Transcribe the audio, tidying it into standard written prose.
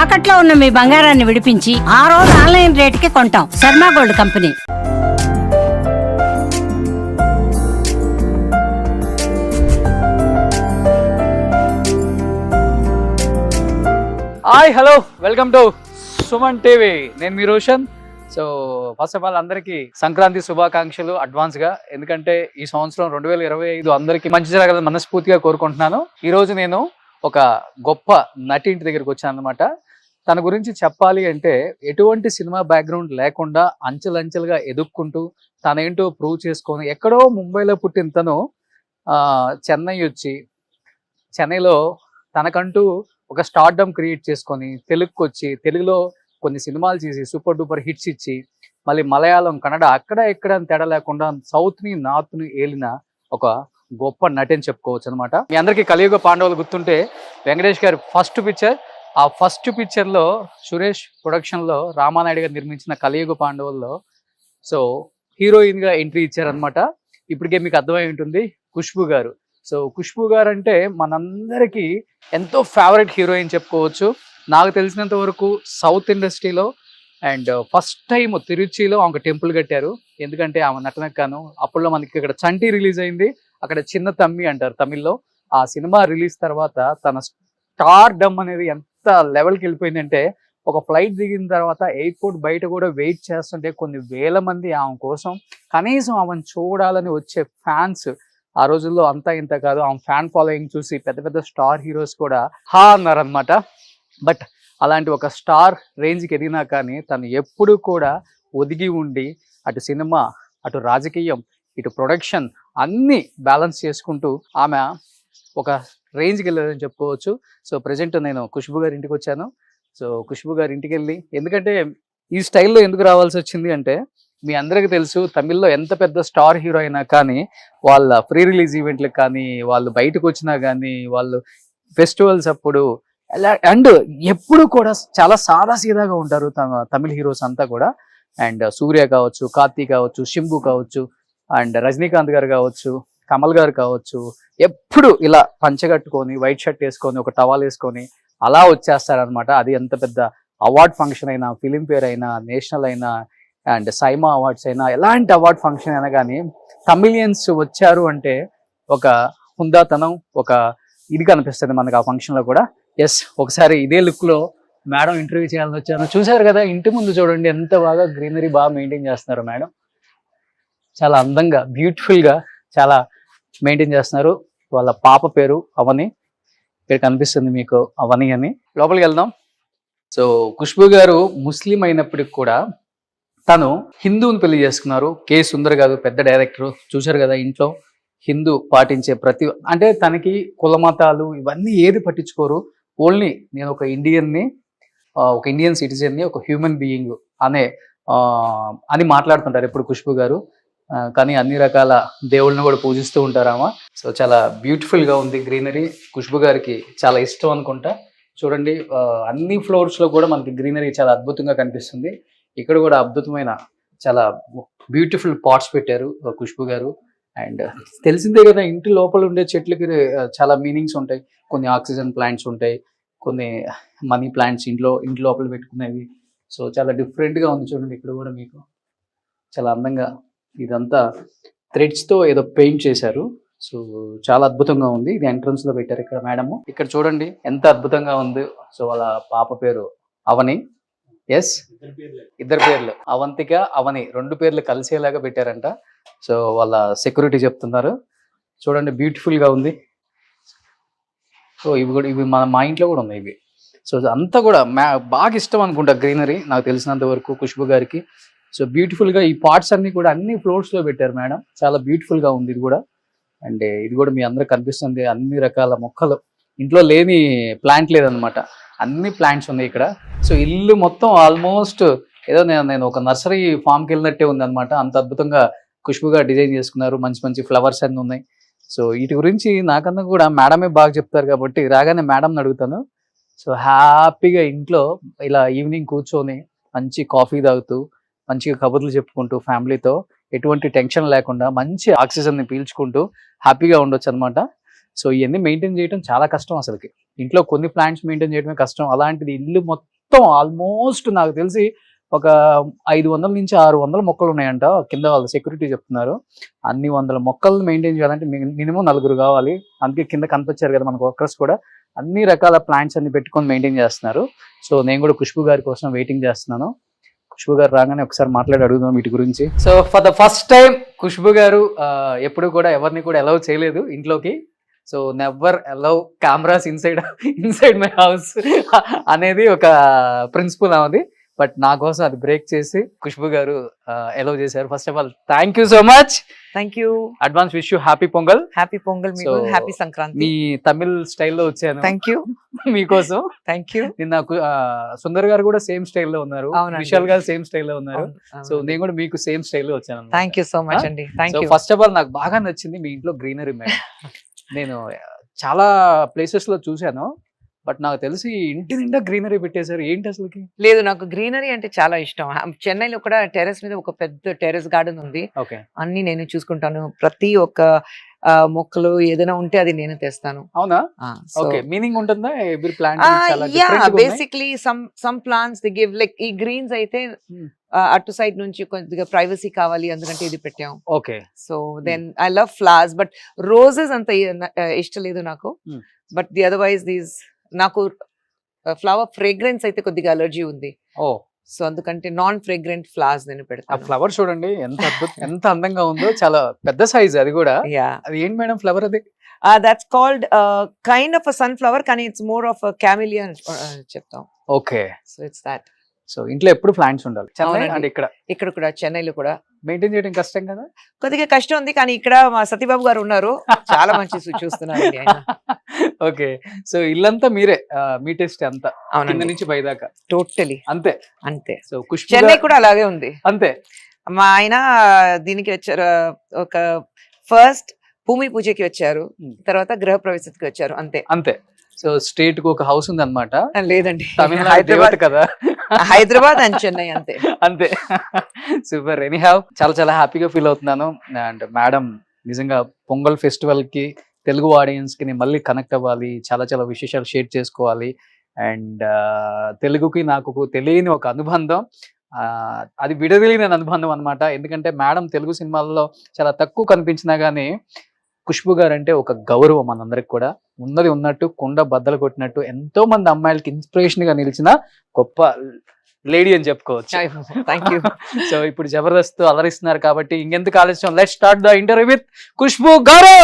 తాకట్లో ఉన్న మీ బంగారాన్ని విడిపించి ఆ రోజు ఆన్లైన్ రేటుకి కొంటాం. Sharma gold company. Hi hello welcome to Suman TV. నేను మీ Roshan. So first of all అందరికీ సంక్రాంతి శుభాకాంక్షలు అడ్వాన్స్గా. ఎందుకంటే ఈ సంవత్సరం 2025 అందరికీ మంచి జరగాలని మనస్ఫూర్తిగా కోరుకుంటున్నాను. ఈరోజు నేను ఒక గొప్ప నటి ఇంటి దగ్గరికి వచ్చాను అనమాట. తన గురించి చెప్పాలి అంటే ఎటువంటి సినిమా బ్యాక్గ్రౌండ్ లేకుండా అంచెలంచెలుగా ఎదుక్కుంటూ తనేంటో ప్రూవ్ చేసుకొని ఎక్కడో ముంబైలో పుట్టిన తను చెన్నై వచ్చి చెన్నైలో తనకంటూ ఒక స్టార్డమ్ క్రియేట్ చేసుకొని తెలుగుకి వచ్చి తెలుగులో కొన్ని సినిమాలు చేసి సూపర్ డూపర్ హిట్స్ ఇచ్చి మళ్ళీ మలయాళం కన్నడ అక్కడ ఎక్కడ తేడా లేకుండా సౌత్ని నార్త్ని ఏలిన ఒక గొప్ప నటి అని చెప్పుకోవచ్చు అనమాట. మీ అందరికీ కలియుగ పాండవులు గుర్తుంటే వెంకటేష్ గారి ఫస్ట్ పిక్చర్, ఆ ఫస్ట్ పిక్చర్లో సురేష్ ప్రొడక్షన్లో రామానాయుడు గారు నిర్మించిన కలియుగ పాండవుల్లో సో హీరోయిన్గా ఎంట్రీ ఇచ్చారనమాట. ఇప్పటికే మీకు అర్థమై ఉంటుంది ఖుష్బూ గారు. సో ఖుష్బూ గారు అంటే మనందరికీ ఎంతో ఫేవరెట్ హీరోయిన్ చెప్పుకోవచ్చు. నాకు తెలిసినంత వరకు సౌత్ ఇండస్ట్రీలో అండ్ ఫస్ట్ టైం తిరుచిలో ఆమె టెంపుల్ కట్టారు. ఎందుకంటే ఆమె నటనకు గాను అప్పుడులో మనకి ఇక్కడ చంటి రిలీజ్ అయింది, అక్కడ చిన్న తమ్మి అంటారు తమిళ్లో. ఆ సినిమా రిలీజ్ తర్వాత తన స్టార్ డమ్ అనేది ఎంత లెవెల్కి వెళ్ళిపోయిందంటే ఒక ఫ్లైట్ దిగిన తర్వాత ఎయిర్పోర్ట్ బయట కూడా వెయిట్ చేస్తుంటే కొన్ని వేల మంది ఆమె కోసం కనీసం ఆమెను చూడాలని వచ్చే ఫ్యాన్స్. ఆ రోజుల్లో అంతా ఇంత కాదు, ఆమె ఫ్యాన్ ఫాలోయింగ్ చూసి పెద్ద పెద్ద స్టార్ హీరోస్ కూడా హా అన్నారనమాట. బట్ అలాంటి ఒక స్టార్ రేంజ్కి ఎదిగినా కానీ తను ఎప్పుడు కూడా ఒదిగి ఉండి అటు సినిమా అటు రాజకీయం ఇటు ప్రొడక్షన్ అన్నీ బ్యాలెన్స్ చేసుకుంటూ ఆమె ఒక రేంజ్కి వెళ్ళారని చెప్పుకోవచ్చు. సో ప్రజెంట్ నేను ఖుష్బూ గారి ఇంటికి వచ్చాను. సో ఖుష్బూ గారి ఇంటికి వెళ్ళి, ఎందుకంటే ఈ స్టైల్లో ఎందుకు రావాల్సి వచ్చింది అంటే మీ అందరికీ తెలుసు తమిళ్లో ఎంత పెద్ద స్టార్ హీరో అయినా కానీ వాళ్ళ ప్రీ రిలీజ్ ఈవెంట్లకు కానీ వాళ్ళు బయటకు వచ్చినా కానీ వాళ్ళు ఫెస్టివల్స్ అప్పుడు అండ్ ఎప్పుడు కూడా చాలా సాదాసీదాగా ఉంటారు తమిళ హీరోస్ అంతా కూడా. అండ్ సూర్య కావచ్చు, కార్తీక్ కావచ్చు, శంభు కావచ్చు, అండ్ రజనీకాంత్ గారు కావచ్చు, కమల్ గారు కావచ్చు, ఎప్పుడు ఇలా పంచగట్టుకొని వైట్ షర్ట్ వేసుకొని ఒక టవాల్ వేసుకొని అలా వచ్చేస్తారనమాట. అది ఎంత పెద్ద అవార్డ్ ఫంక్షన్ అయినా, ఫిలింఫేర్ అయినా, నేషనల్ అయినా అండ్ సైమా అవార్డ్స్ అయినా, ఎలాంటి అవార్డ్ ఫంక్షన్ అయినా కానీ తమిళియన్స్ వచ్చారు అంటే ఒక హుందాతనం, ఒక ఇది కనిపిస్తుంది మనకు ఆ ఫంక్షన్లో కూడా. ఎస్, ఒకసారి ఇదే లుక్లో మేడం ఇంటర్వ్యూ చేయాలని వచ్చాను. చూసారు కదా ఇంటి ముందు చూడండి ఎంత బాగా గ్రీనరీ బాగా మెయింటైన్ చేస్తున్నారు మేడం. చాలా అందంగా బ్యూటిఫుల్గా చాలా మెయింటైన్ చేస్తున్నారు. వాళ్ళ పాప పేరు అవని, ఇక్కడ కనిపిస్తుంది మీకు అవని అని. లోపలికి వెళ్దాం. సో ఖుష్బూ గారు ముస్లిం అయినప్పటికి కూడా తను హిందువుని పెళ్లి చేసుకున్నారు. కే సుందర్ గారు పెద్ద డైరెక్టర్. చూశారు కదా ఇంట్లో హిందూ పాటించే ప్రతి అంటే తనకి కుల మతాలు ఇవన్నీ ఏది పట్టించుకోరు. ఓన్లీ నేను ఒక ఇండియన్ని, ఒక ఇండియన్ సిటిజన్ని, ఒక హ్యూమన్ బీయింగ్ అని మాట్లాడుతుంటారు ఎప్పుడు ఖుష్బూ గారు. కానీ అన్ని రకాల దేవుళ్ళని కూడా పూజిస్తూ ఉంటారామా. సో చాలా బ్యూటిఫుల్గా ఉంది గ్రీనరీ. ఖుష్బూ గారికి చాలా ఇష్టం అనుకుంటా. చూడండి అన్ని ఫ్లోర్స్లో కూడా మనకి గ్రీనరీ చాలా అద్భుతంగా కనిపిస్తుంది. ఇక్కడ కూడా అద్భుతమైన చాలా బ్యూటిఫుల్ పాట్స్ పెట్టారు ఖుష్బూ గారు. అండ్ తెలిసిందే కదా ఇంటి లోపల ఉండే చెట్లకి చాలా మీనింగ్స్ ఉంటాయి. కొన్ని ఆక్సిజన్ ప్లాంట్స్ ఉంటాయి, కొన్ని మనీ ప్లాంట్స్ ఇంటి లోపల పెట్టుకునేవి. సో చాలా డిఫరెంట్గా ఉంది చూడండి. ఇక్కడ కూడా మీకు చాలా అందంగా ఇదంతా థ్రెడ్స్తో ఏదో పెయింట్ చేశారు. సో చాలా అద్భుతంగా ఉంది. ఇది ఎంట్రన్స్లో పెట్టారు ఇక్కడ మేడము. ఇక్కడ చూడండి ఎంత అద్భుతంగా ఉంది. సో వాళ్ళ పాప పేరు అవని. ఎస్, ఇద్దరు పేర్లు అవంతిక, అవని, రెండు పేర్లు కలిసేలాగా పెట్టారంట. సో వాళ్ళ సెక్యూరిటీ చెప్తున్నారు. చూడండి బ్యూటిఫుల్గా ఉంది. సో ఇవి మా ఇంట్లో కూడా ఉన్నాయి ఇవి. సో అంతా కూడా బాగా ఇష్టం అనుకుంటా గ్రీనరీ నాకు తెలిసినంత వరకు ఖుష్బూ గారికి. సో బ్యూటిఫుల్గా ఈ పార్ట్స్ అన్ని కూడా అన్ని ఫ్లోర్స్లో పెట్టారు మేడం. చాలా బ్యూటిఫుల్గా ఉంది ఇది కూడా. అండ్ ఇది కూడా మీ అందరికి కనిపిస్తుంది. అన్ని రకాల మొక్కలు, ఇంట్లో లేని ప్లాంట్ లేదనమాట, అన్ని ప్లాంట్స్ ఉన్నాయి ఇక్కడ. సో ఇల్లు మొత్తం ఆల్మోస్ట్ ఏదో నేను ఒక నర్సరీ ఫామ్కి వెళ్ళినట్టే ఉంది అనమాట. అంత అద్భుతంగా ఖుష్బూగా డిజైన్ చేసుకున్నారు. మంచి మంచి ఫ్లవర్స్ అన్నీ ఉన్నాయి. సో వీటి గురించి నాకన్నా కూడా మేడమే బాగా చెప్తారు కాబట్టి రాగానే మేడంని అడుగుతాను. సో హ్యాపీగా ఇంట్లో ఇలా ఈవినింగ్ కూర్చొని మంచి కాఫీ తాగుతూ మంచిగా కబుర్లు చెప్పుకుంటూ ఫ్యామిలీతో ఎటువంటి టెన్షన్ లేకుండా మంచి ఆక్సిజన్ని పీల్చుకుంటూ హ్యాపీగా ఉండొచ్చు అనమాట. సో ఇవన్నీ మెయింటైన్ చేయడం చాలా కష్టం అసలుకి. ఇంట్లో కొన్ని ప్లాంట్స్ మెయింటైన్ చేయడమే కష్టం, అలాంటిది ఇల్లు మొత్తం ఆల్మోస్ట్ నాకు తెలిసి ఒక 500 నుంచి 600 మొక్కలు ఉన్నాయంట, కింద వాళ్ళ సెక్యూరిటీ చెప్తున్నారు. అన్ని వందల మొక్కలు మెయింటైన్ చేయాలంటే మినిమం 4 కావాలి. అందుకే కింద కనిపించారు కదా మనకు వర్కర్స్ కూడా అన్ని రకాల ప్లాంట్స్ అన్ని పెట్టుకొని మెయింటైన్ చేస్తున్నారు. సో నేను కూడా ఖుష్బు గారి కోసం వెయిటింగ్ చేస్తున్నాను. ఖుష్బు గారు రాగానే ఒకసారి మాట్లాడి అడుగుదాం వీటి గురించి. So for the first time Khushbu గారు ఎప్పుడు కూడా ఎవరిని కూడా అలౌ చేయలేదు ఇంట్లోకి. So never allow cameras inside my house అనేది ఒక ప్రిన్సిపల్ అనేది. బట్ నా కోసం అది బ్రేక్ చేసి ఖుష్బు గారు అలౌ చేశారు. First of all thank you so much. Thank you. Advance wish you happy pongal. Happy pongal మీకు, So, హ్యాపీ సంక్రాంతి. మీ తమిళ్ స్టైల్లో వచ్చాను థ్యాంక్ యూ. మీకోసం. Thank you. నిన్న సుందర్ గారు కూడా సేమ్ స్టైల్లో ఉన్నారు, అవునండి. విశాల్ గారు సేమ్ స్టైల్లో ఉన్నారు. సో నేను కూడా మీకు సేమ్ స్టైల్లో వచ్చాను. థ్యాంక్ యూ సో మచ్ అండి. Thank so you. First of all నాకు బాగా నచ్చింది మీ ఇంట్లో గ్రీనరీ మేడం. నేను చాలా ప్లేసెస్ లో చూశాను, బట్ నాకు తెలిసి ఇంటి నిండా గ్రీనరీ పెట్టేశారు, ఏంటి అసలుకి? లేదు, నాకు గ్రీనరీ అంటే చాలా ఇష్టం. చెన్నైలో కూడా టెర్రస్ మీద ఒక పెద్ద టెర్రస్ గార్డెన్ ఉంది. ఓకే, అన్ని నేను చూసుకుంటాను. ప్రతి ఒక్క మొక్కలు ఏదైనా ఉంటే అది నేను తెస్తాను. అవునా? ఓకే, మీనింగ్ ఉంటుందా every plant? Basically some plants the give like ఈ గ్రీన్స్ అయితే అటు సైడ్ నుంచి కొద్దిగా ప్రైవసీ కావాలి అందుకంటే ఇది పెట్టాం. Okay, so then I love flowers, but roses అంత ఇష్టం లేదు నాకు. బట్ ది అదర్వైజ్ దీస్ నాకు ఫ్లవర్ ఫ్రేగ్రెన్స్ అయితే కొద్దిగా అలర్జీ ఉంది. ఓ, సో అందుకంటే నాన్ ఫ్రేగ్రెంట్ ఫ్లవర్స్ నేను ఆ పెడతాను. ఫ్లవర్ చూడండి ఎంత ఎంత అందంగా ఉందో, చాలా పెద్ద సైజ్ అది కూడా. యా, అది ఏంటి మేడం ఫ్లవర్ అది? That's called kind of a son flower, కానీ ఇట్స్ మోర్ ఆఫ్ క్యామిలియా చెప్తాం. Okay, so it's that. So ఇంట్లో ఎప్పుడు ప్లాంట్స్ ఉండాలి. చెన్నై అవునండి. అండ్ ఇక్కడ ఇక్కడ కూడా చెన్నైలో కూడా మెయింటైన్ చేయడం కష్టం కదా? కొద్దిగా కష్టం ఉంది, కానీ ఇక్కడ మా సతీబాబు గారు ఉన్నారు, చాలా మంచి చూస్తున్నారు ఆయన. ఓకే, సో ఇల్లంతా మీరే, మీ టెస్ట్ అంతా కింద అవునండి, నుంచి పై దాకా టోటలీ అంతే. అంతే. సో ఖుష్బు చెన్నై గారు కూడా అలాగే ఉంది. అంతే. మా ఆయన దీనికి వచ్చారు, ఒక ఫస్ట్ భూమి పూజకి వచ్చారు, తర్వాత గృహ ప్రవేశకి వచ్చారు, అంతే. అంతే. సో స్టేట్ కు ఒక హౌస్ ఉంది అనమాట. లేదండి, తమిళనాడు దేవత కదా. హైదరాబాద్ అండ్ చెన్నై అంతే. అంతే. సూపర్. ఎనీ హ్యావ్ చాలా చాలా హ్యాపీగా ఫీల్ అవుతున్నాను. అండ్ మేడం నిజంగా పొంగల్ ఫెస్టివల్ కి తెలుగు ఆడియన్స్ కి నేను మళ్ళీ కనెక్ట్ అవ్వాలి, చాలా చాలా విశేషాలు షేర్ చేసుకోవాలి. అండ్ తెలుగుకి నాకు తెలియని ఒక అనుబంధం, అది విడదీయలేని అనుబంధం అనమాట. ఎందుకంటే మేడం తెలుగు సినిమాల్లో చాలా తక్కువ కనిపించినా గానీ ఖుష్బు గారు అంటే ఒక గౌరవం మనందరికి కూడా. ఉన్నది ఉన్నట్టు కుండ బద్దలు కొట్టినట్టు ఎంతో మంది అమ్మాయిలకి ఇన్స్పిరేషన్ గా నిలిచిన గొప్ప లేడీ అని చెప్పుకోవచ్చు. Thank you. సో ఇప్పుడు జబర్దస్త్ అలరిస్తున్నారు కాబట్టి ఇంకెందుకు ఆలస్యం, let's start the interview with Khushbu గారు.